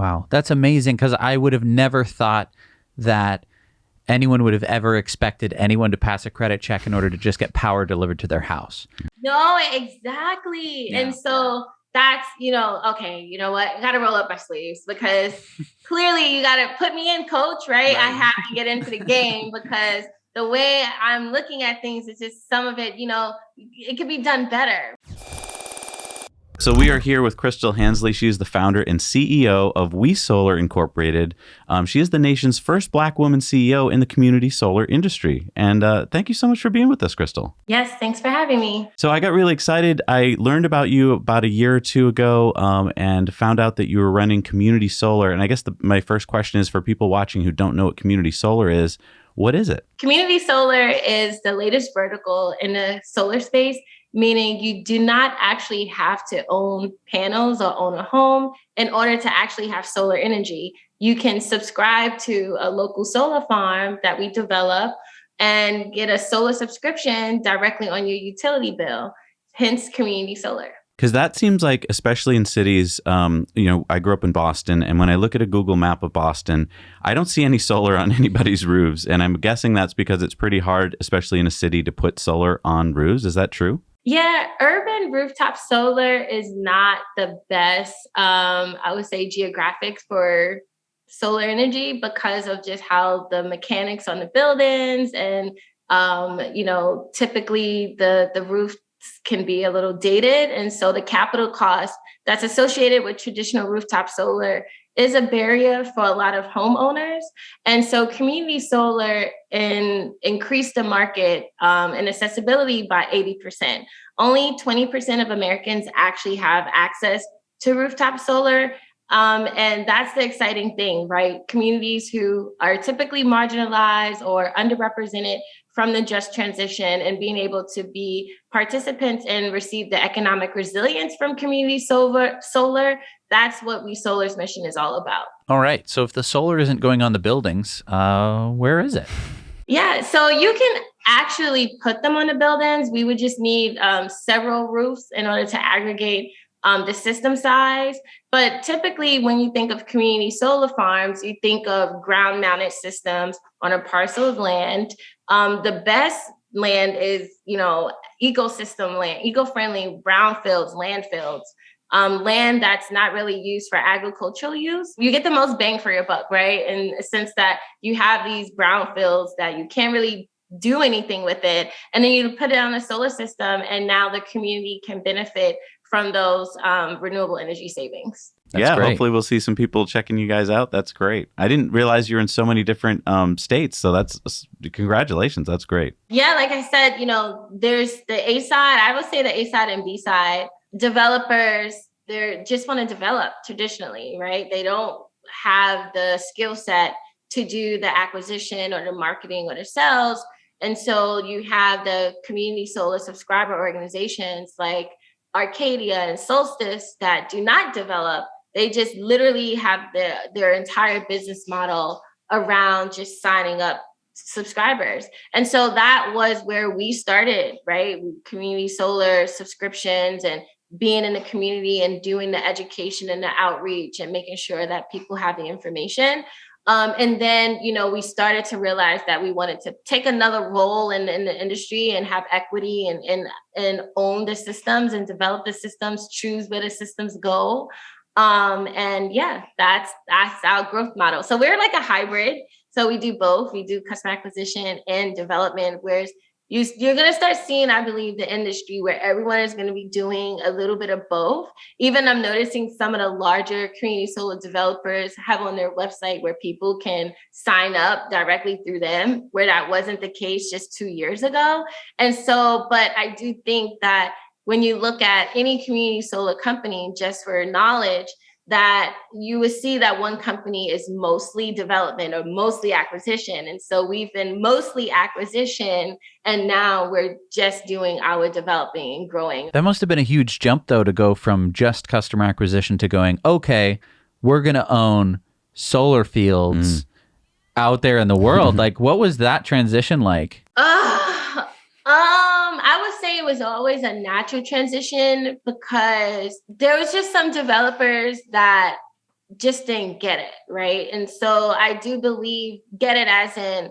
Wow. That's amazing, because I would have never thought that anyone would have ever expected anyone to pass a credit check in order to just get power delivered to their house. No, exactly. Yeah. And so that's, okay, you know what? I got to roll up my sleeves because clearly you got to put me in, coach, right? I have to get into the game because the way I'm looking at things is just some of it, it could be done better. So we are here with Crystal Hansley. She is the founder and CEO of WeSolar Incorporated. She is the nation's first Black woman CEO in the community solar industry. And thank you so much for being with us, Crystal. Yes, thanks for having me. So I got really excited. I learned about you about a year or two ago and found out that you were running community solar. And I guess my first question is for people watching who don't know what community solar is, what is it? Community solar is the latest vertical in the solar space, meaning you do not actually have to own panels or own a home in order to actually have solar energy. You can subscribe to a local solar farm that we develop and get a solar subscription directly on your utility bill, hence community solar. Because that seems like, especially in cities, I grew up in Boston, and when I look at a Google map of Boston, I don't see any solar on anybody's roofs. And I'm guessing that's because it's pretty hard, especially in a city, to put solar on roofs. Is that true? Yeah, urban rooftop solar is not the best, I would say, geographics for solar energy because of just how the mechanics on the buildings and, typically the roof can be a little dated. And so the capital cost that's associated with traditional rooftop solar is a barrier for a lot of homeowners. And so community solar increased the market and accessibility by 80%. Only 20% of Americans actually have access to rooftop solar. And that's the exciting thing, right? Communities who are typically marginalized or underrepresented from the just transition and being able to be participants and receive the economic resilience from community solar. That's what WeSolar's mission is all about. All right. So if the solar isn't going on the buildings, where is it? Yeah, so you can actually put them on the buildings. We would just need several roofs in order to aggregate the system size. But typically, when you think of community solar farms, you think of ground mounted systems on a parcel of land. The best land is, ecosystem land, eco-friendly brownfields, landfills. Land that's not really used for agricultural use. You get the most bang for your buck, right? In a sense that you have these brownfields that you can't really do anything with it. And then you put it on a solar system and now the community can benefit from those renewable energy savings. That's great. Hopefully we'll see some people checking you guys out. That's great. I didn't realize you're in so many different states. So that's congratulations. That's great. Yeah, like I said, there's the A side. I would say the A side and B side. Developers, they just want to develop traditionally, right? They don't have the skill set to do the acquisition or the marketing or the sales. And so you have the community solar subscriber organizations like Arcadia and Solstice that do not develop. They just literally have their entire business model around just signing up subscribers. And so that was where we started, right? Community solar subscriptions and being in the community and doing the education and the outreach and making sure that people have the information. And then, we started to realize that we wanted to take another role in the industry and have equity and own the systems and develop the systems, choose where the systems go. And yeah, that's our growth model. So we're like a hybrid. So we do both. We do customer acquisition and development, whereas you're going to start seeing, I believe, the industry where everyone is going to be doing a little bit of both. Even I'm noticing some of the larger community solar developers have on their website where people can sign up directly through them, where that wasn't the case just 2 years ago. And so, but I do think that when you look at any community solar company, just for knowledge, that you would see that one company is mostly development or mostly acquisition. And so we've been mostly acquisition, and now we're just doing our developing and growing. That must have been a huge jump, though, to go from just customer acquisition to going, okay, we're going to own solar fields out there in the world. Like, what was that transition like? I would say it was always a natural transition because there was just some developers that just didn't get it, right? And so I do believe get it as in,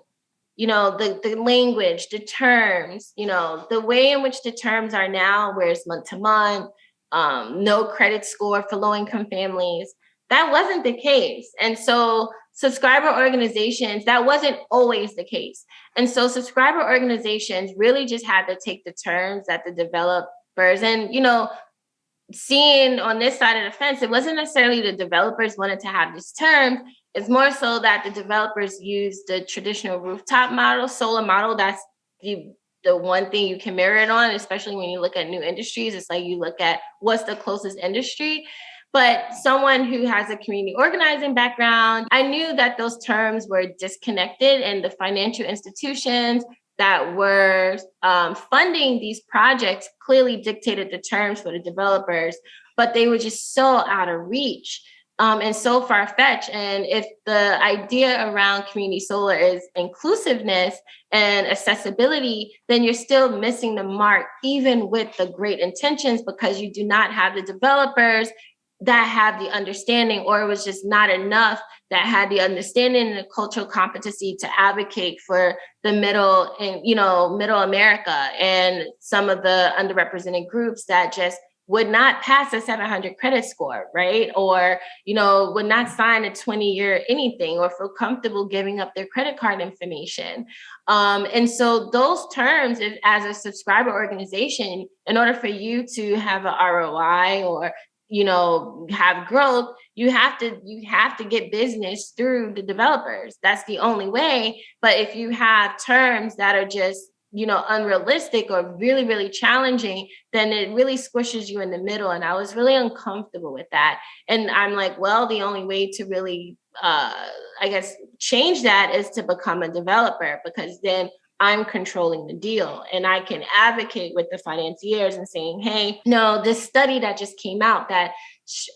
the language, the terms, the way in which the terms are now, where it's month to month, no credit score for low income families. That wasn't the case. And so subscriber organizations, that wasn't always the case. And so subscriber organizations really just had to take the terms that the developers and, seeing on this side of the fence, it wasn't necessarily the developers wanted to have these terms. It's more so that the developers use the traditional rooftop model, solar model. That's the one thing you can mirror it on, especially when you look at new industries. It's like you look at what's the closest industry. But someone who has a community organizing background, I knew that those terms were disconnected, and the financial institutions that were funding these projects clearly dictated the terms for the developers, but they were just so out of reach and so far-fetched. And if the idea around community solar is inclusiveness and accessibility, then you're still missing the mark, even with the great intentions, because you do not have the developers that have the understanding, or it was just not enough that had the understanding and the cultural competency to advocate for the middle and, middle America and some of the underrepresented groups that just would not pass a 700 credit score, right? Or, would not sign a 20-year anything or feel comfortable giving up their credit card information. And so those terms, as a subscriber organization, in order for you to have an ROI or have growth, you have to get business through the developers. That's the only way. But if you have terms that are just, unrealistic or really, really challenging, then it really squishes you in the middle. And I was really uncomfortable with that. And I'm like, well, the only way to really, change that is to become a developer, because then I'm controlling the deal and I can advocate with the financiers and saying, hey, no, this study that just came out that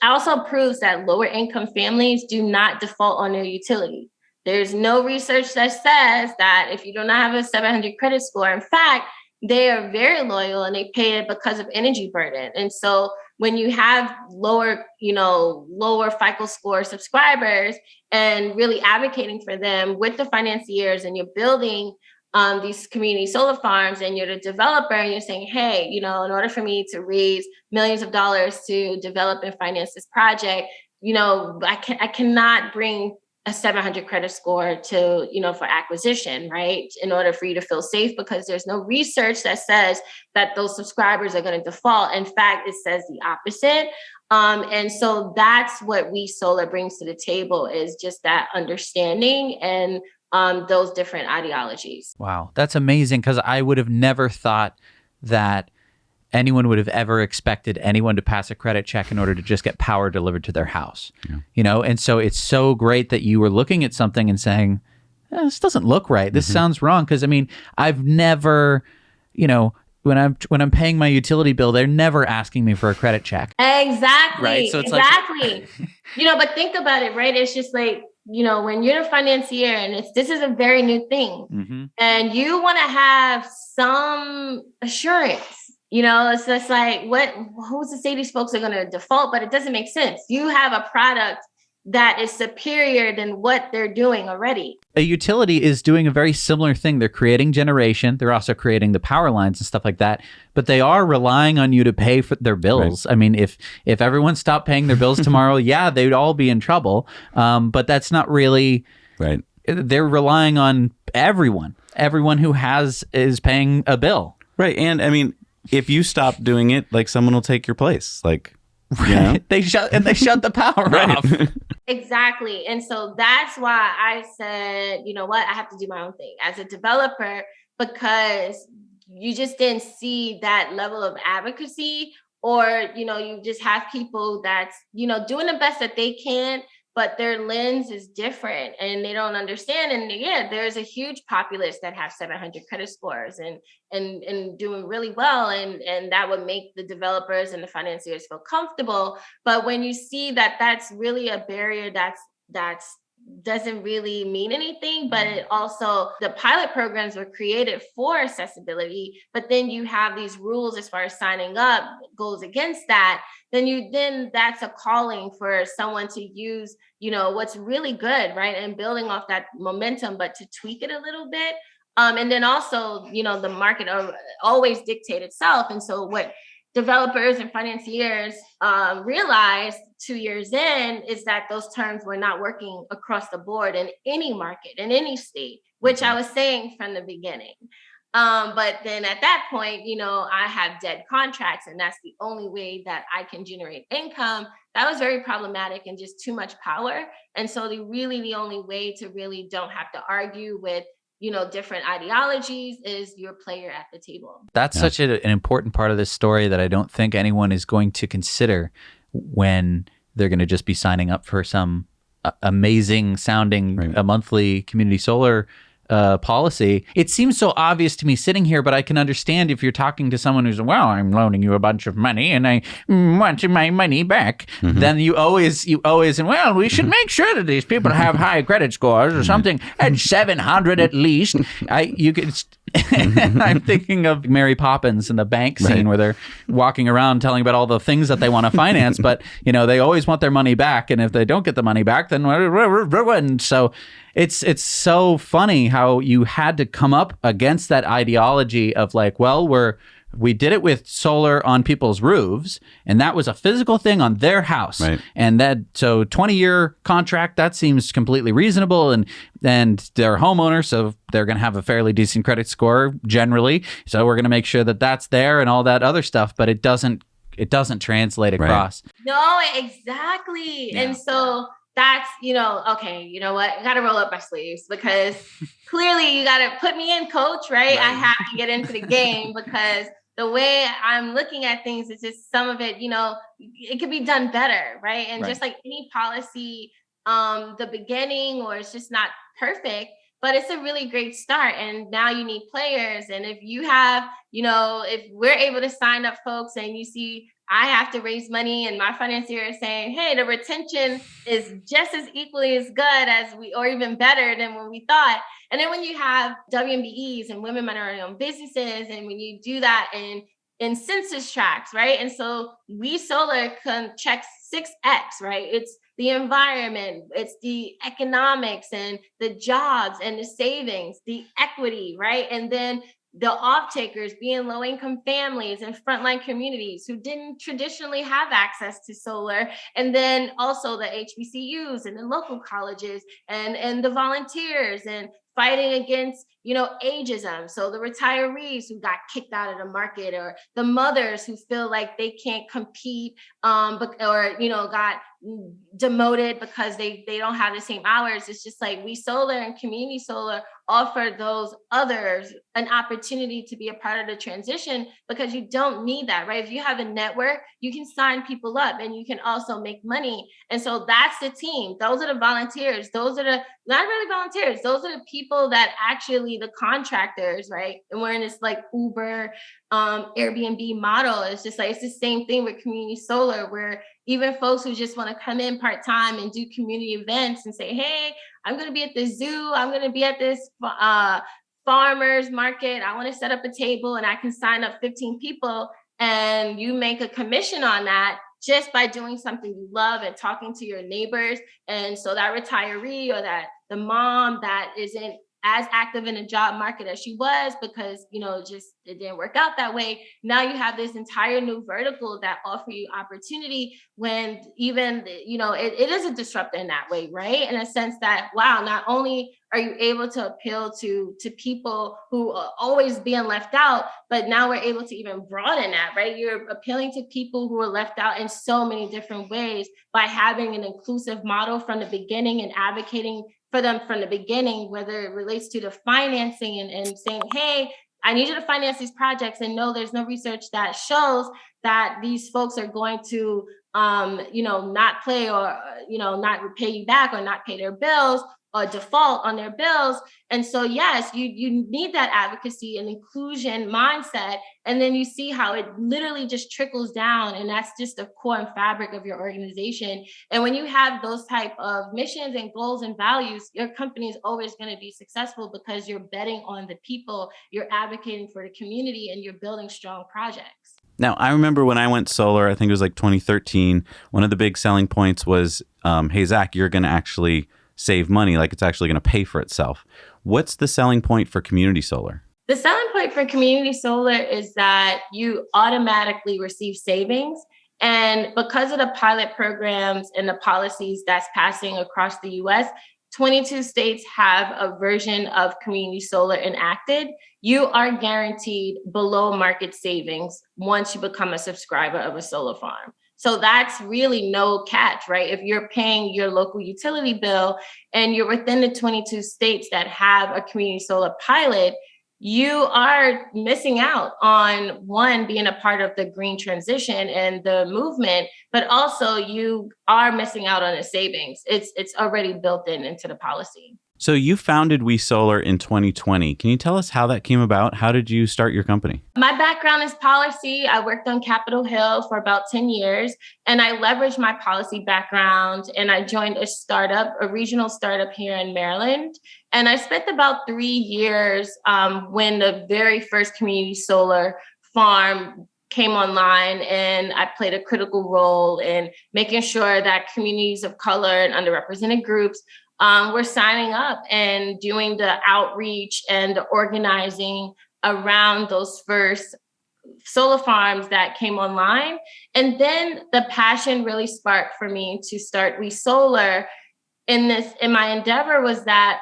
also proves that lower income families do not default on their utility. There's no research that says that if you do not have a 700 credit score, in fact, they are very loyal and they pay it because of energy burden. And so when you have lower FICO score subscribers and really advocating for them with the financiers, and you're building these community solar farms, and you're the developer, and you're saying, hey, in order for me to raise millions of dollars to develop and finance this project, I cannot bring a 700 credit score to, for acquisition, right? In order for you to feel safe, because there's no research that says that those subscribers are going to default. In fact, it says the opposite. And so that's what WeSolar brings to the table, is just that understanding and those different ideologies. Wow, that's amazing, because I would have never thought that anyone would have ever expected anyone to pass a credit check in order to just get power delivered to their house. Yeah. And so it's so great that you were looking at something and saying, this doesn't look right. This sounds wrong. Because I've never, when I'm paying my utility bill, they're never asking me for a credit check. Exactly. Right. So it's exactly. But think about it, right? It's just like, when you're a financier, and this is a very new thing, and you want to have some assurance, it's just like, who's to say these folks are going to default? But it doesn't make sense. You have a product that is superior than what they're doing already. A utility is doing a very similar thing. They're creating generation. They're also creating the power lines and stuff like that. But they are relying on you to pay for their bills. Right. I mean, if everyone stopped paying their bills tomorrow, yeah, they'd all be in trouble. But that's not really right. They're relying on everyone who is paying a bill. Right. And I mean, if you stop doing it, like, someone will take your place. Like, they shut the power off. Exactly. And so that's why I said, I have to do my own thing as a developer, because you just didn't see that level of advocacy, or, you just have people that's, doing the best that they can, but their lens is different and they don't understand. And yeah, there's a huge populace that have 700 credit scores and doing really well. And that would make the developers and the financiers feel comfortable. But when you see that that's really a barrier that's doesn't really mean anything, but it also, the pilot programs were created for accessibility, but then you have these rules as far as signing up goes against that, then that's a calling for someone to use, what's really good, right? And building off that momentum, but to tweak it a little bit. And then also, the market always dictate itself. And so what developers and financiers realized 2 years in is that those terms were not working across the board in any market, in any state, which I was saying from the beginning. But then at that point, I have dead contracts, and that's the only way that I can generate income. That was very problematic and just too much power. And so the only way to really don't have to argue with different ideologies is your player at the table. That's such an important part of this story that I don't think anyone is going to consider when they're going to just be signing up for some amazing sounding a monthly community solar policy. It seems so obvious to me sitting here, but I can understand if you're talking to someone who's, well, I'm loaning you a bunch of money and I want my money back. Then you always, and well, we should make sure that these people have high credit scores or something at 700 at least. I'm thinking of Mary Poppins in the bank scene where they're walking around telling about all the things that they want to finance, but they always want their money back, and if they don't get the money back, then we're ruined. So it's so funny how you had to come up against that ideology of like, well, we did it with solar on people's roofs, and that was a physical thing on their house. And so 20-year contract, that seems completely reasonable, and they're homeowners, so they're going to have a fairly decent credit score generally. So we're going to make sure that that's there and all that other stuff, but it doesn't translate across. No, exactly. Yeah. And so that's, okay, you know what? I got to roll up my sleeves because clearly you got to put me in, coach, right? I have to get into the game because the way I'm looking at things is just some of it, it could be done better, right? And just like any policy, the beginning, or it's just not perfect, but it's a really great start. And now you need players. And if you have, if we're able to sign up folks and you see I have to raise money and my financier is saying, hey, the retention is just as equally as good as or even better than when we thought. And then when you have WMBEs and women minority-owned businesses, and when you do that in census tracts, right? And so WeSolar can check 6X, right? It's the environment, it's the economics and the jobs and the savings, the equity, right? And then the off-takers being low-income families and frontline communities who didn't traditionally have access to solar. And then also the HBCUs and the local colleges and the volunteers and fighting against, ageism. So the retirees who got kicked out of the market, or the mothers who feel like they can't compete, got demoted because they don't have the same hours. It's just like WeSolar and community solar offer those others an opportunity to be a part of the transition, because you don't need that, right? If you have a network, you can sign people up and you can also make money. And so that's the team. Those are the volunteers. Those are not really volunteers. Those are the people that actually the contractors, right? And we're in this like Uber, Airbnb model. It's just like, it's the same thing with community solar, where even folks who just want to come in part-time and do community events and say, hey, I'm going to be at the zoo. I'm going to be at this farmer's market. I want to set up a table and I can sign up 15 people, and you make a commission on that just by doing something you love and talking to your neighbors. And so that retiree or that the mom that isn't as active in the job market as she was because, it didn't work out that way. Now you have this entire new vertical that offer you opportunity when even, it is a disruptor in that way, right? In a sense that, wow, not only are you able to appeal to people who are always being left out, but now we're able to even broaden that, right? You're appealing to people who are left out in so many different ways by having an inclusive model from the beginning and advocating for them from the beginning, whether it relates to the financing and saying, hey, I need you to finance these projects, and no, there's no research that shows that these folks are going to not play or, not repay you back or not pay their bills or default on their bills. And so, yes, you need that advocacy and inclusion mindset. And then you see how it literally just trickles down. And that's just the core and fabric of your organization. And when you have those type of missions and goals and values, your company is always going to be successful because you're betting on the people, you're advocating for the community, and you're building strong projects. Now, I remember when I went solar, I think it was like 2013, one of the big selling points was, hey, Zach, you're going to actually save money, like it's actually going to pay for itself. What's the selling point for community solar? The selling point for community solar is that you automatically receive savings. And because of the pilot programs and the policies that's passing across the US, 22 states have a version of community solar enacted. You are guaranteed below market savings once you become a subscriber of a solar farm. So that's really no catch, right? If you're paying your local utility bill and you're within the 22 states that have a community solar pilot, you are missing out on, one, being a part of the green transition and the movement, but also you are missing out on the savings. It's already built into the policy. So you founded WeSolar in 2020. Can you tell us how that came about? How did you start your company? My background is policy. I worked on Capitol Hill for about 10 years, and I leveraged my policy background, and I joined a regional startup here in Maryland. And I spent about 3 years when the very first community solar farm came online, and I played a critical role in making sure that communities of color and underrepresented groups we're signing up and doing the outreach and the organizing around those first solar farms that came online. And then the passion really sparked for me to start WeSolar in my endeavor was that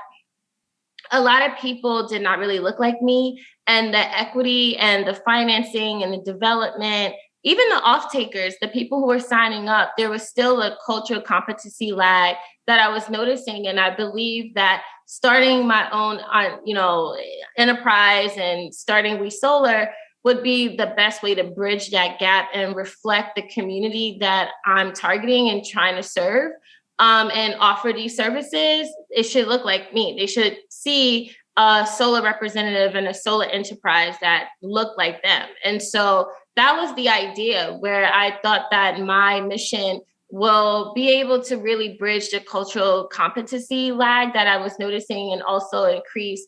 a lot of people did not really look like me, and the equity and the financing and the development, even the off-takers, the people who were signing up, there was still a cultural competency lag that I was noticing. And I believe that starting my own, enterprise and starting WeSolar would be the best way to bridge that gap and reflect the community that I'm targeting and trying to serve, and offer these services. It should look like me. They should see a solar representative and a solar enterprise that look like them. And so that was the idea, where I thought that my mission will be able to really bridge the cultural competency lag that I was noticing, and also increase,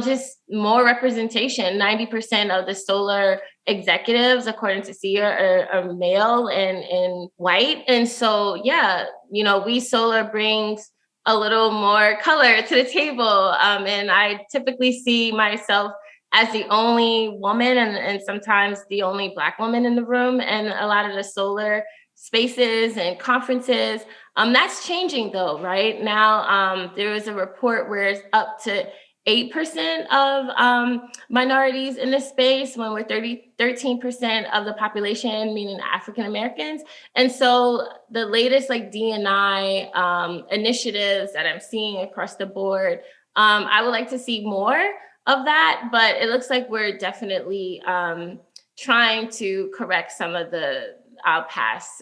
just more representation. 90% of the solar executives, according to SEIA, are male and white. And so, WeSolar brings a little more color to the table. And I typically see myself as the only woman and sometimes the only Black woman in the room, and a lot of the solar spaces and conferences. That's changing though, right? Now, there was a report where it's up to 8% of minorities in this space, when we're 13% of the population, meaning African Americans. And so the latest D&I initiatives that I'm seeing across the board, I would like to see more of that, but it looks like we're definitely trying to correct some of the past.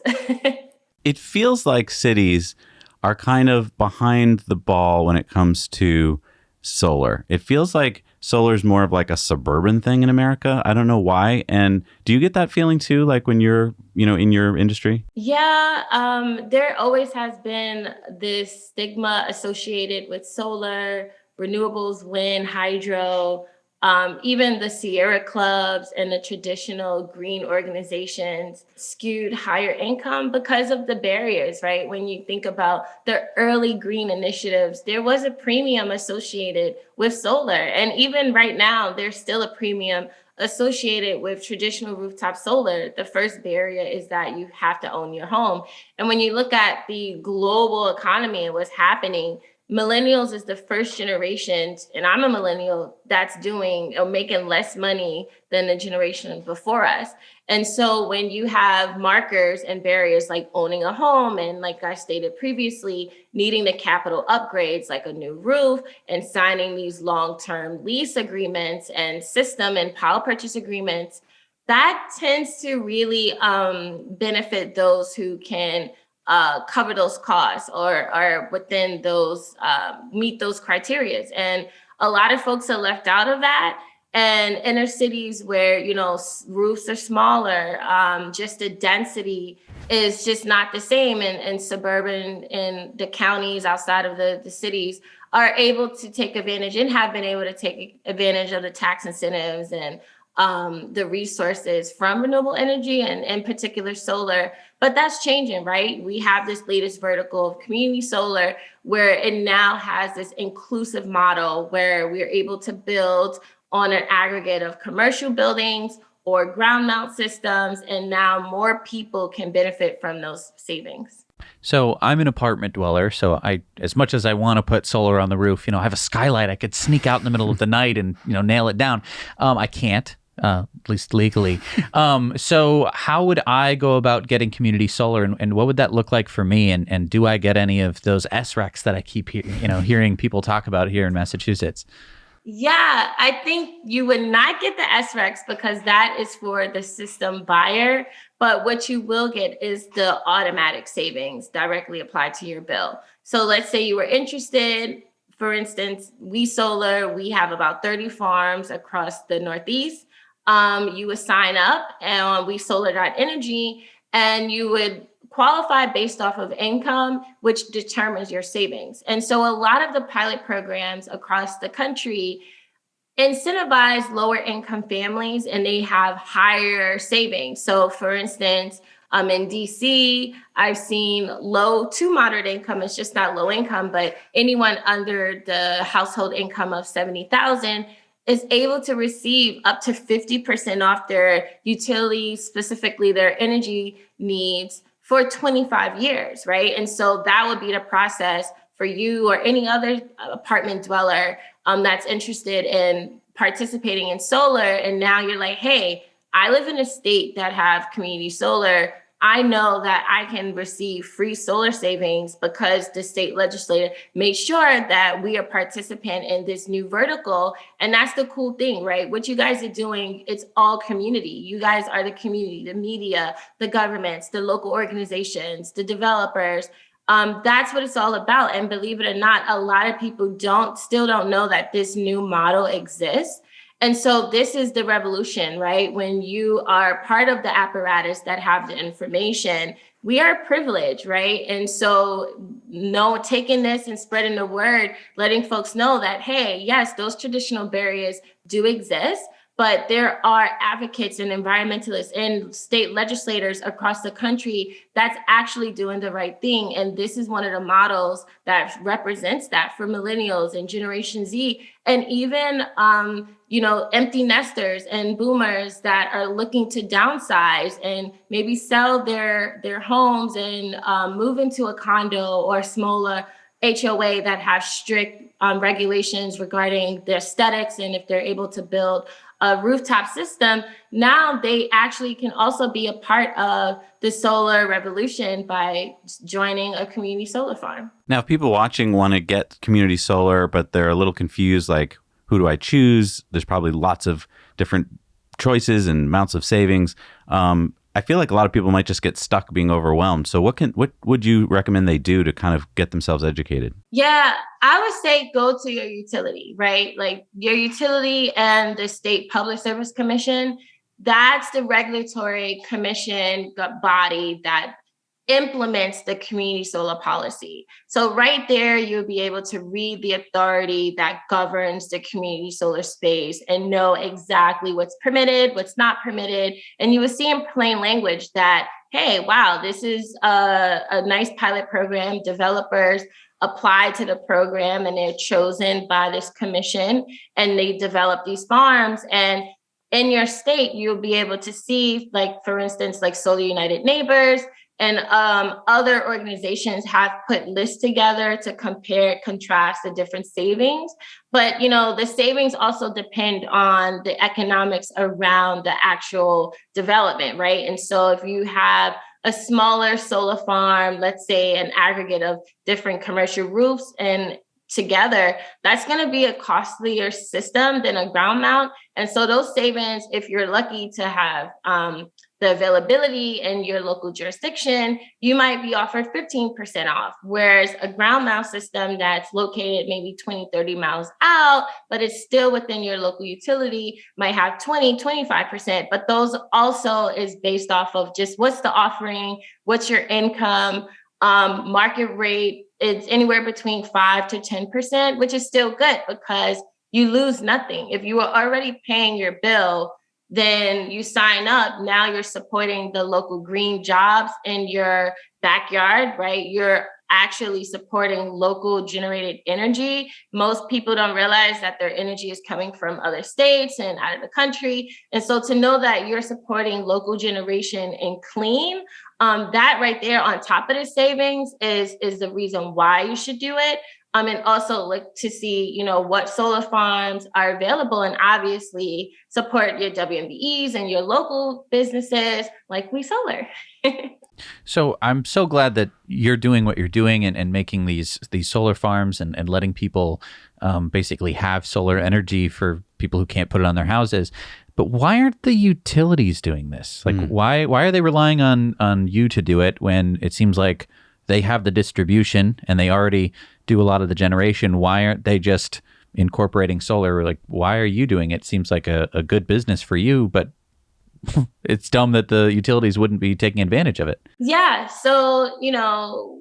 It feels like cities are kind of behind the ball when it comes to solar. It feels like solar is more of like a suburban thing in America. I don't know why. And do you get that feeling too, like when you're, in your industry? Yeah, there always has been this stigma associated with solar, renewables, wind, hydro, even the Sierra clubs and the traditional green organizations skewed higher income because of the barriers, right? When you think about the early green initiatives, there was a premium associated with solar. And even right now, there's still a premium associated with traditional rooftop solar. The first barrier is that you have to own your home. And when you look at the global economy and what's happening, millennials is the first generation, and I'm a millennial, that's doing or making less money than the generation before us. And so when you have markers and barriers like owning a home, and like I stated previously, needing the capital upgrades like a new roof and signing these long-term lease agreements and system and power purchase agreements, that tends to really benefit those who can cover those costs or are within those, meet those criterias. And a lot of folks are left out of that. And inner cities where, roofs are smaller, just the density is just not the same. And suburban in the counties outside of the cities are able to take advantage and have been able to take advantage of the tax incentives and the resources from renewable energy and in particular solar. But that's changing, right? We have this latest vertical of community solar where it now has this inclusive model where we're able to build on an aggregate of commercial buildings or ground mount systems. And now more people can benefit from those savings. So I'm an apartment dweller. So as much as I want to put solar on the roof, I have a skylight. I could sneak out in the middle of the night and, nail it down. I can't. At least legally. So how would I go about getting community solar and what would that look like for me? And do I get any of those SRECs that I keep hearing people talk about here in Massachusetts? Yeah, I think you would not get the SRECs because that is for the system buyer. But what you will get is the automatic savings directly applied to your bill. So let's say you were interested. For instance, WeSolar, we have about 30 farms across the Northeast. You would sign up on WeSolar.energy and you would qualify based off of income, which determines your savings. And so a lot of the pilot programs across the country incentivize lower income families and they have higher savings. So for instance, in DC, I've seen low to moderate income. It's just not low income, but anyone under the household income of 70,000 is able to receive up to 50% off their utilities, specifically their energy needs for 25 years, right? And so that would be the process for you or any other apartment dweller that's interested in participating in solar. And now you're like, hey, I live in a state that have community solar. I know that I can receive free solar savings because the state legislature made sure that we are participant in this new vertical. And that's the cool thing, right? What you guys are doing, it's all community. You guys are the community, the media, the governments, the local organizations, the developers. That's what it's all about. And believe it or not, a lot of people still don't know that this new model exists. And so this is the revolution, right? When you are part of the apparatus that have the information, we are privileged, right? And so taking this and spreading the word, letting folks know that, hey, yes, those traditional barriers do exist, but there are advocates and environmentalists and state legislators across the country that's actually doing the right thing. And this is one of the models that represents that for millennials and Generation Z, and even empty nesters and boomers that are looking to downsize and maybe sell their homes and move into a condo or smaller HOA that have strict regulations regarding their aesthetics and if they're able to build a rooftop system. Now they actually can also be a part of the solar revolution by joining a community solar farm. Now, if people watching want to get community solar, but they're a little confused, like, who do I choose? There's probably lots of different choices and amounts of savings. I feel like a lot of people might just get stuck being overwhelmed. So what would you recommend they do to kind of get themselves educated? Yeah, I would say go to your utility, right? Like your utility and the State Public Service Commission. That's the regulatory commission body that implements the community solar policy. So right there, you'll be able to read the authority that governs the community solar space and know exactly what's permitted, what's not permitted. And you will see in plain language that, hey, wow, this is a nice pilot program. Developers apply to the program and they're chosen by this commission and they develop these farms. And in your state, you'll be able to see, like, for instance, like Solar United Neighbors, and other organizations have put lists together to compare, contrast the different savings. But, the savings also depend on the economics around the actual development, right? And so if you have a smaller solar farm, let's say an aggregate of different commercial roofs, and together, that's going to be a costlier system than a ground mount. And so those savings, if you're lucky to have the availability in your local jurisdiction, you might be offered 15% off. Whereas a ground mount system that's located maybe 20, 30 miles out, but it's still within your local utility, might have 20, 25%. But those also is based off of just what's the offering, what's your income, market rate. It's anywhere between 5 to 10%, which is still good because you lose nothing. If you were already paying your bill, then you sign up. Now you're supporting the local green jobs in your backyard, right? You're actually supporting local generated energy. Most people don't realize that their energy is coming from other states and out of the country. And so to know that you're supporting local generation and clean, that right there on top of the savings is the reason why you should do it. And also look to see, what solar farms are available, and obviously support your WMBEs and your local businesses like WeSolar. So I'm so glad that you're doing what you're doing and making these solar farms and letting people basically have solar energy for people who can't put it on their houses. But why aren't the utilities doing this? Like, why are they relying on you to do it when it seems like they have the distribution and they already do a lot of the generation? Why aren't they just incorporating solar? Like, why are you doing it? Seems like a good business for you, but it's dumb that the utilities wouldn't be taking advantage of it. Yeah. So,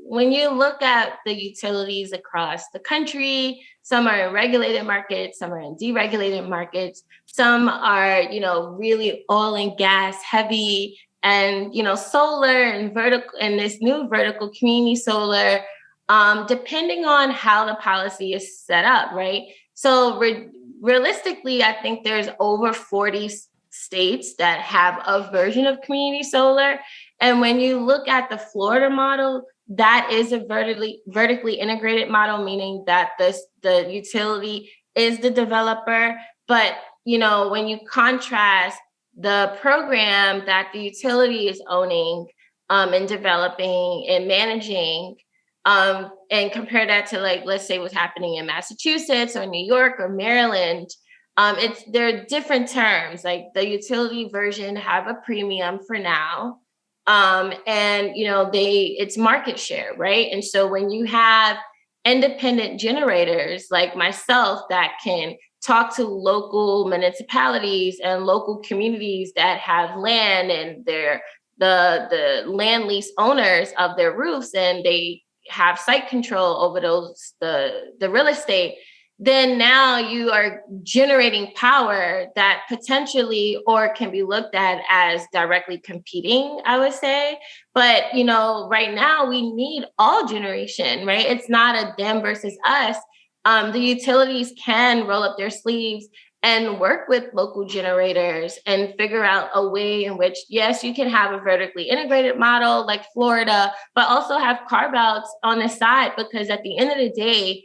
when you look at the utilities across the country, some are in regulated markets, some are in deregulated markets, some are, really oil and gas heavy, and, solar and vertical, and this new vertical community solar, depending on how the policy is set up, right? So realistically, I think there's over 40 states that have a version of community solar. And when you look at the Florida model, that is a vertically integrated model, meaning that the utility is the developer. But, when you contrast the program that the utility is owning and developing and managing, and compare that to, like, let's say what's happening in Massachusetts or New York or Maryland, there are different terms. Like the utility version have a premium for now. And it's market share, right? And so when you have independent generators like myself that can talk to local municipalities and local communities that have land, and they're the land lease owners of their roofs, and they have site control over the real estate, then now you are generating power that potentially or can be looked at as directly competing, I would say. But, right now we need all generation, right? It's not a them versus us. The utilities can roll up their sleeves and work with local generators and figure out a way in which, yes, you can have a vertically integrated model like Florida, but also have carve outs on the side, because at the end of the day,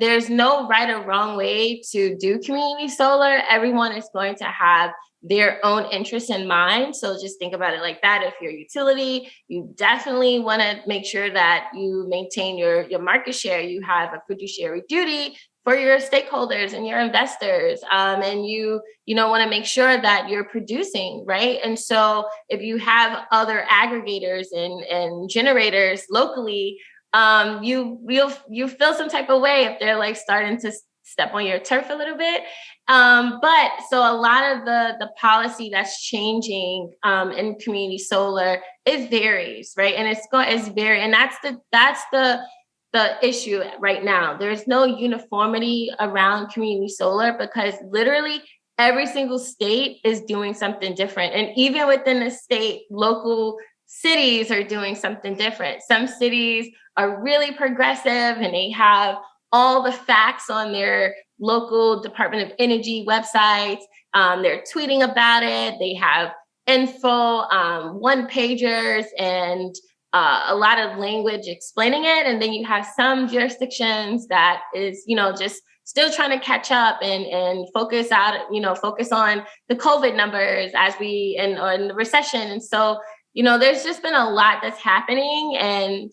there's no right or wrong way to do community solar. Everyone is going to have their own interests in mind. So just think about it like that. If you're a utility, you definitely want to make sure that you maintain your market share. You have a fiduciary duty for your stakeholders and your investors. And you want to make sure that you're producing, right? And so if you have other aggregators and generators locally, you feel some type of way if they're like starting to step on your turf a little bit. But so a lot of the policy that's changing in community solar, it varies, right? And it's very, and that's the issue right now. There's no uniformity around community solar because literally every single state is doing something different. And even within the state, local cities are doing something different. Some cities are really progressive and they have all the facts on their local Department of Energy websites. They're tweeting about it. They have info, one-pagers, and a lot of language explaining it. And then you have some jurisdictions that is, just still trying to catch up and focus on the COVID numbers or in the recession. And so, there's just been a lot that's happening, and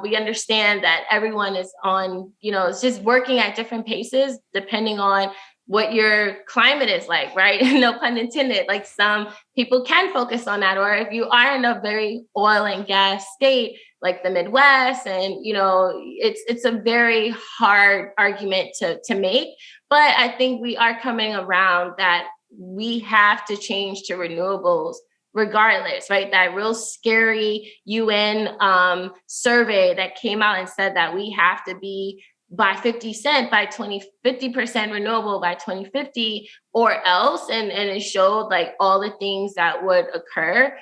we understand that everyone is on, it's just working at different paces depending on what your climate is like, right? No pun intended. Like some people can focus on that, or if you are in a very oil and gas state, like the Midwest, and it's a very hard argument to make. But I think we are coming around that we have to change to renewables regardless, right? That real scary UN survey that came out and said that we have to be by 50% renewable by 2050 or else. And it showed like all the things that would occur.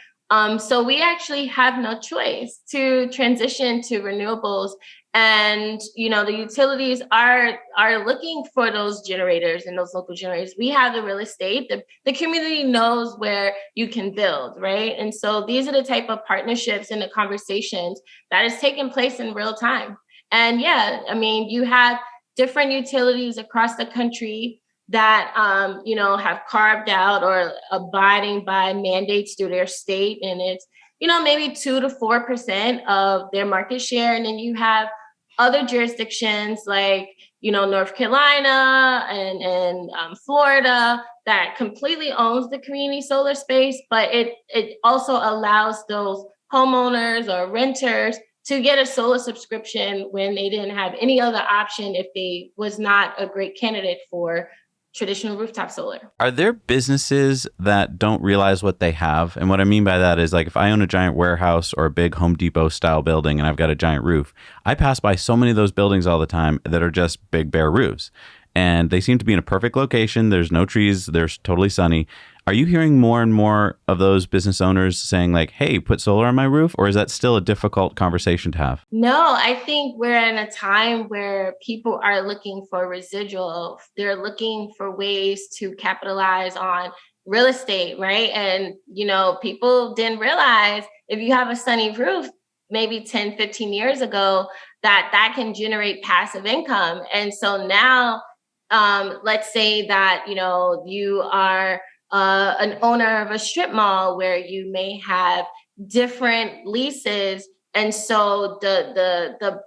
So we actually have no choice to transition to renewables. And, the utilities are looking for those generators and those local generators. We have the real estate. The community knows where you can build, right? And so these are the type of partnerships and the conversations that is taking place in real time. And yeah, I mean, you have different utilities across the country that, have carved out or abiding by mandates through their state. And it's, maybe 2 to 4% of their market share. And then you have other jurisdictions like, North Carolina and Florida that completely owns the community solar space, but it also allows those homeowners or renters to get a solar subscription when they didn't have any other option if they was not a great candidate for traditional rooftop solar. Are there businesses that don't realize what they have? And what I mean by that is, like, if I own a giant warehouse or a big Home Depot style building and I've got a giant roof, I pass by so many of those buildings all the time that are just big bare roofs. And they seem to be in a perfect location. There's no trees. They're totally sunny. Are you hearing more and more of those business owners saying like, hey, put solar on my roof? Or is that still a difficult conversation to have? No, I think we're in a time where people are looking for residual. They're looking for ways to capitalize on real estate, right? And, people didn't realize if you have a sunny roof, maybe 10, 15 years ago, that can generate passive income. And so now, let's say that, you are an owner of a strip mall where you may have different leases. And so to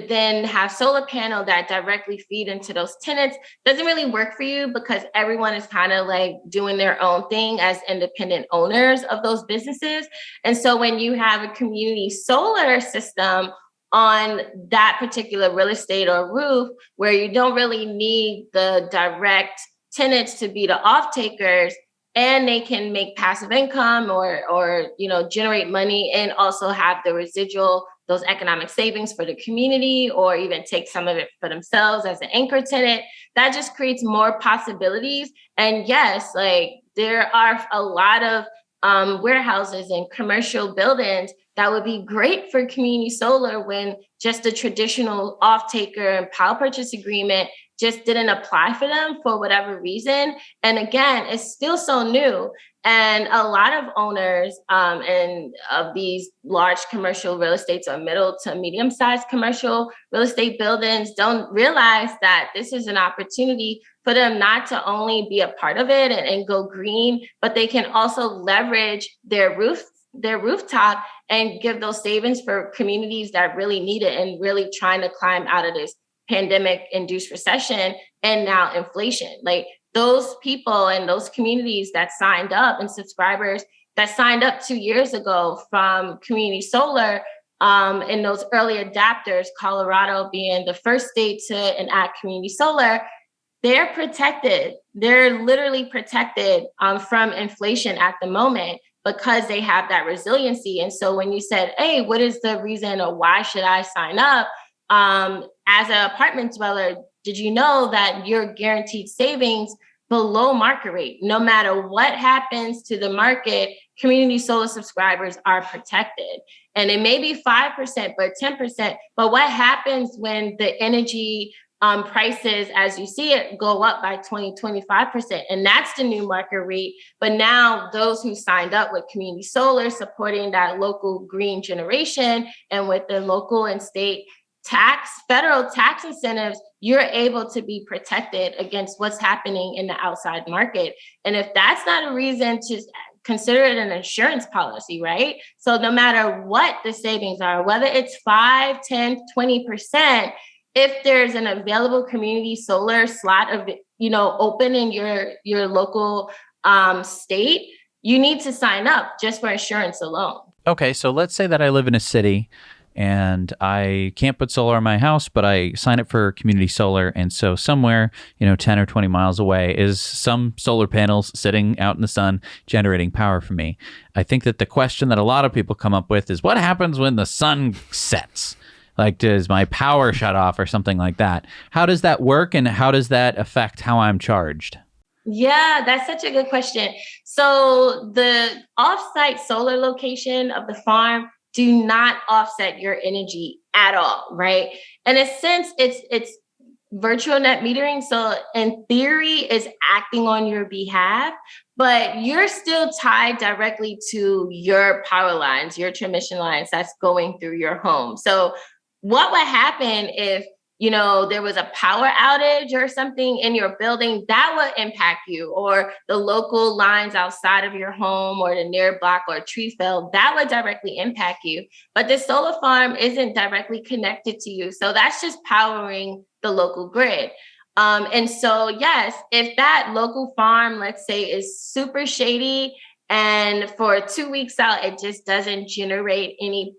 then have solar panel that directly feed into those tenants doesn't really work for you because everyone is kind of like doing their own thing as independent owners of those businesses. And so when you have a community solar system on that particular real estate or roof where you don't really need the direct tenants to be the off-takers, and they can make passive income or generate money and also have the residual, those economic savings for the community, or even take some of it for themselves as an anchor tenant. That just creates more possibilities. And yes, like there are a lot of warehouses and commercial buildings that would be great for community solar when just a traditional off-taker and power purchase agreement just didn't apply for them for whatever reason. And again, it's still so new. And a lot of owners and of these large commercial real estates or middle to medium-sized commercial real estate buildings don't realize that this is an opportunity for them not to only be a part of it and go green, but they can also leverage their rooftop and give those savings for communities that really need it and really trying to climb out of this pandemic-induced recession and now inflation. Like those people and those communities that signed up and subscribers that signed up 2 years ago from community solar and those early adapters, Colorado being the first state to enact community solar, they're protected. They're literally protected from inflation at the moment because they have that resiliency. And so when you said, hey, what is the reason or why should I sign up? As an apartment dweller, did you know that you're guaranteed savings below market rate? No matter what happens to the market, community solar subscribers are protected. And it may be 5%, but 10%. But what happens when the energy prices, as you see it, go up by 20-25%? And that's the new market rate. But now those who signed up with community solar supporting that local green generation and with the local and state federal tax incentives, you're able to be protected against what's happening in the outside market. And if that's not a reason to consider it an insurance policy, right? So no matter what the savings are, whether it's 5, 10, 20%, if there's an available community solar slot of, open in your local state, you need to sign up just for insurance alone. Okay, so let's say that I live in a city and I can't put solar on my house, but I sign up for community solar. And so somewhere, 10 or 20 miles away is some solar panels sitting out in the sun generating power for me. I think that the question that a lot of people come up with is, what happens when the sun sets? Like, does my power shut off or something like that? How does that work, and how does that affect how I'm charged? Yeah, that's such a good question. So the offsite solar location of the farm do not offset your energy at all, right? In a sense, it's virtual net metering. So in theory, it's acting on your behalf, but you're still tied directly to your power lines, your transmission lines that's going through your home. So what would happen if there was a power outage or something in your building, that would impact you, or the local lines outside of your home or the near block or tree fell, that would directly impact you. But the solar farm isn't directly connected to you. So that's just powering the local grid. And so, yes, if that local farm, let's say, is super shady and for 2 weeks out, it just doesn't generate any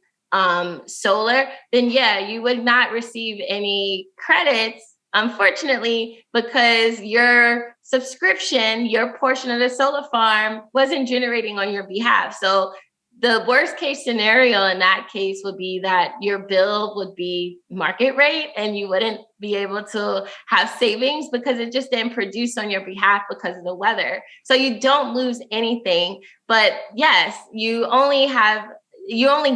solar, then yeah, you would not receive any credits, unfortunately, because your subscription, your portion of the solar farm wasn't generating on your behalf. So the worst case scenario in that case would be that your bill would be market rate and you wouldn't be able to have savings because it just didn't produce on your behalf because of the weather. So you don't lose anything, but yes, you only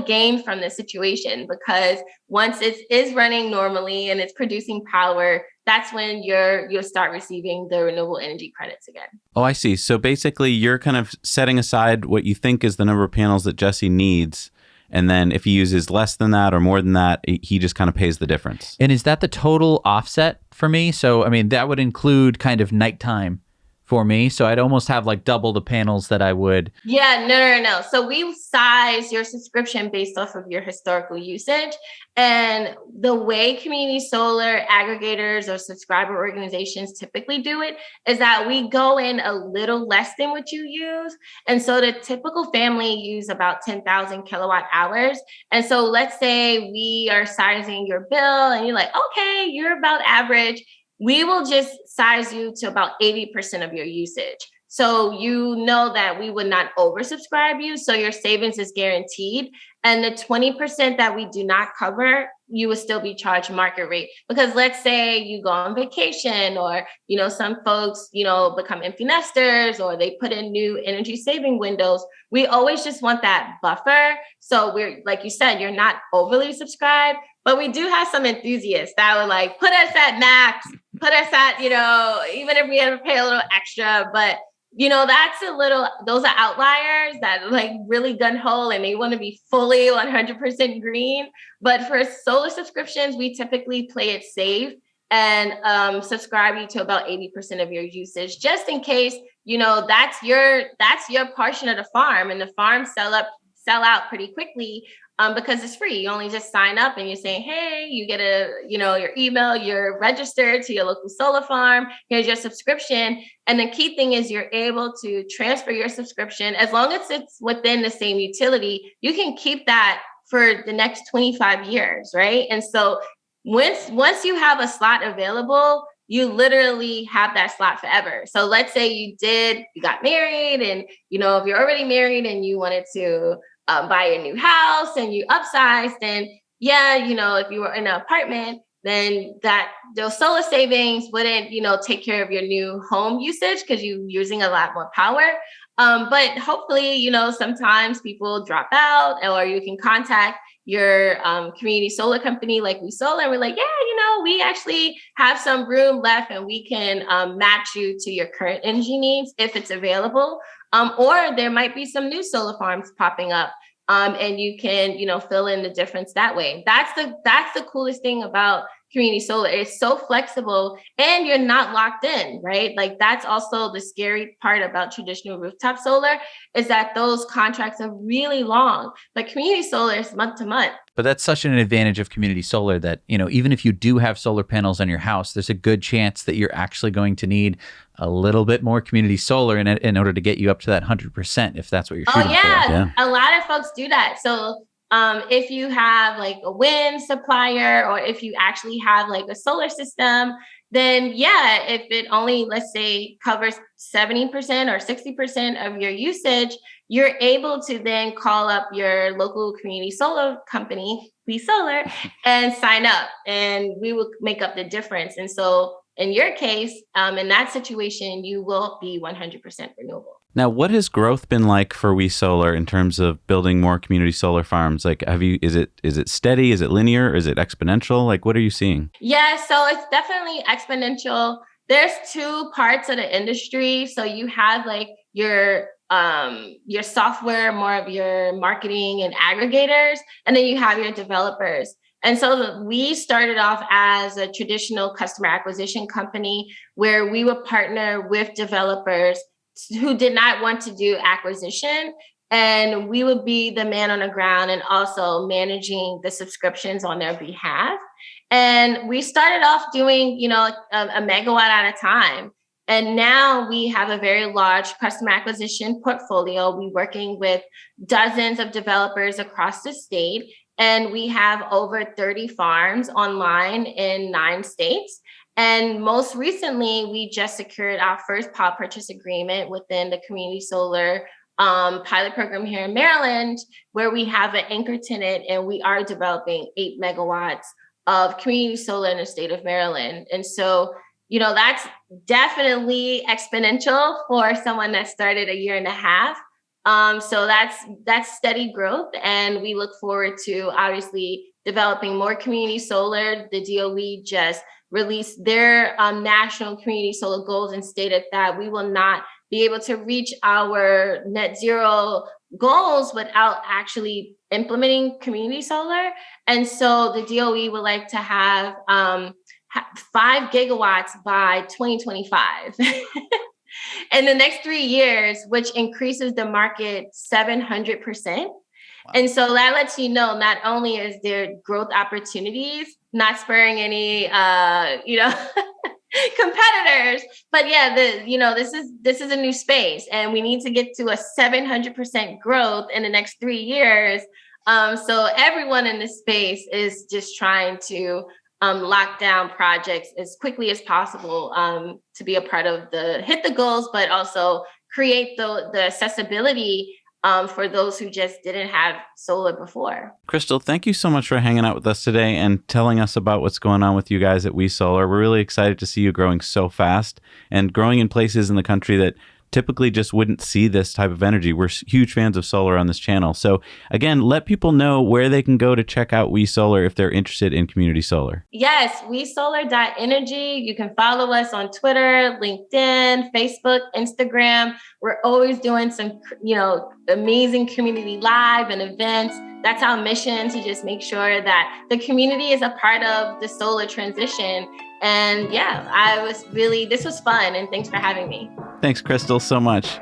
gain from the situation, because once it is running normally and it's producing power, that's when you'll start receiving the renewable energy credits again. Oh, I see. So basically, you're kind of setting aside what you think is the number of panels that Jesse needs. And then if he uses less than that or more than that, he just kind of pays the difference. And is that the total offset for me? So, that would include kind of nighttime for me. So I'd almost have like double the panels that I would. Yeah, no. So we size your subscription based off of your historical usage. And the way community solar aggregators or subscriber organizations typically do it is that we go in a little less than what you use. And so the typical family use about 10,000 kilowatt hours. And so let's say we are sizing your bill and you're like, okay, you're about average. We will just size you to about 80% of your usage. So you know that we would not oversubscribe you. So your savings is guaranteed. And the 20% that we do not cover, you will still be charged market rate. Because let's say you go on vacation, or, some folks, become empty nesters, or they put in new energy saving windows. We always just want that buffer. So we're, like you said, you're not overly subscribed, but we do have some enthusiasts that would like put us at max, put us at, even if we had to pay a little extra, but those are outliers that like really gun-ho and they want to be fully 100% green. But for solar subscriptions, we typically play it safe and subscribe you to about 80% of your usage, just in case, that's your portion of the farm, and the farm sell out pretty quickly. Because it's free. You only just sign up and you're saying, hey, you get your email, you're registered to your local solar farm. Here's your subscription. And the key thing is you're able to transfer your subscription. As long as it's within the same utility, you can keep that for the next 25 years, right? And so once you have a slot available, you literally have that slot forever. So let's say you got married, and, if you're already married and you wanted to buy a new house and you upsized, and if you were in an apartment, then those solar savings wouldn't, take care of your new home usage because you're using a lot more power. But hopefully, sometimes people drop out, or you can contact your community solar company like WeSolar, and we're like, we actually have some room left and we can match you to your current energy needs if it's available. Or there might be some new solar farms popping up. And you can, fill in the difference that way. That's the coolest thing about community solar. It's so flexible and you're not locked in, right? Like that's also the scary part about traditional rooftop solar is that those contracts are really long, but community solar is month to month. But that's such an advantage of community solar that, even if you do have solar panels on your house, there's a good chance that you're actually going to need a little bit more community solar in order to get you up to that 100%, if that's what you're shooting for. Yeah. A lot of folks do that. So if you have like a wind supplier, or if you actually have like a solar system, then yeah, if it only, let's say, covers 70% or 60% of your usage, you're able to then call up your local community solar company, WeSolar, and sign up, and we will make up the difference. And so in your case, in that situation, you will be 100% renewable. Now, what has growth been like for WeSolar in terms of building more community solar farms? Like, is it steady? Is it linear? Is it exponential? Like, what are you seeing? Yeah, so it's definitely exponential. There's two parts of the industry. So you have like your software, more of your marketing and aggregators, and then you have your developers. And so we started off as a traditional customer acquisition company where we would partner with developers who did not want to do acquisition. And we would be the man on the ground and also managing the subscriptions on their behalf. And we started off doing, a megawatt at a time. And now we have a very large customer acquisition portfolio. We're working with dozens of developers across the state. And we have over 30 farms online in 9 states. And most recently, we just secured our first power purchase agreement within the community solar pilot program here in Maryland, where we have an anchor tenant and we are developing 8 megawatts of community solar in the state of Maryland. And so, that's definitely exponential for someone that started a year and a half. So that's steady growth. And we look forward to obviously developing more community solar. The DOE just released their national community solar goals and stated that we will not be able to reach our net zero goals without actually implementing community solar. And so the DOE would like to have 5 gigawatts by 2025 in the next 3 years, which increases the market 700%. And so that lets you know, not only is there growth opportunities, not spurring any, competitors, but yeah, this is a new space, and we need to get to a 700% growth in the next 3 years. So everyone in this space is just trying to lock down projects as quickly as possible to be a part of hit the goals, but also create the accessibility for those who just didn't have solar before. Crystal, thank you so much for hanging out with us today and telling us about what's going on with you guys at WeSolar. We're really excited to see you growing so fast and growing in places in the country that typically just wouldn't see this type of energy. We're huge fans of solar on this channel. So again, let people know where they can go to check out WeSolar if they're interested in community solar. Yes, WeSolar.energy. You can follow us on Twitter, LinkedIn, Facebook, Instagram. We're always doing some, amazing community live and events. That's our mission, to just make sure that the community is a part of the solar transition. And yeah, this was fun, and thanks for having me. Thanks, Crystal, so much.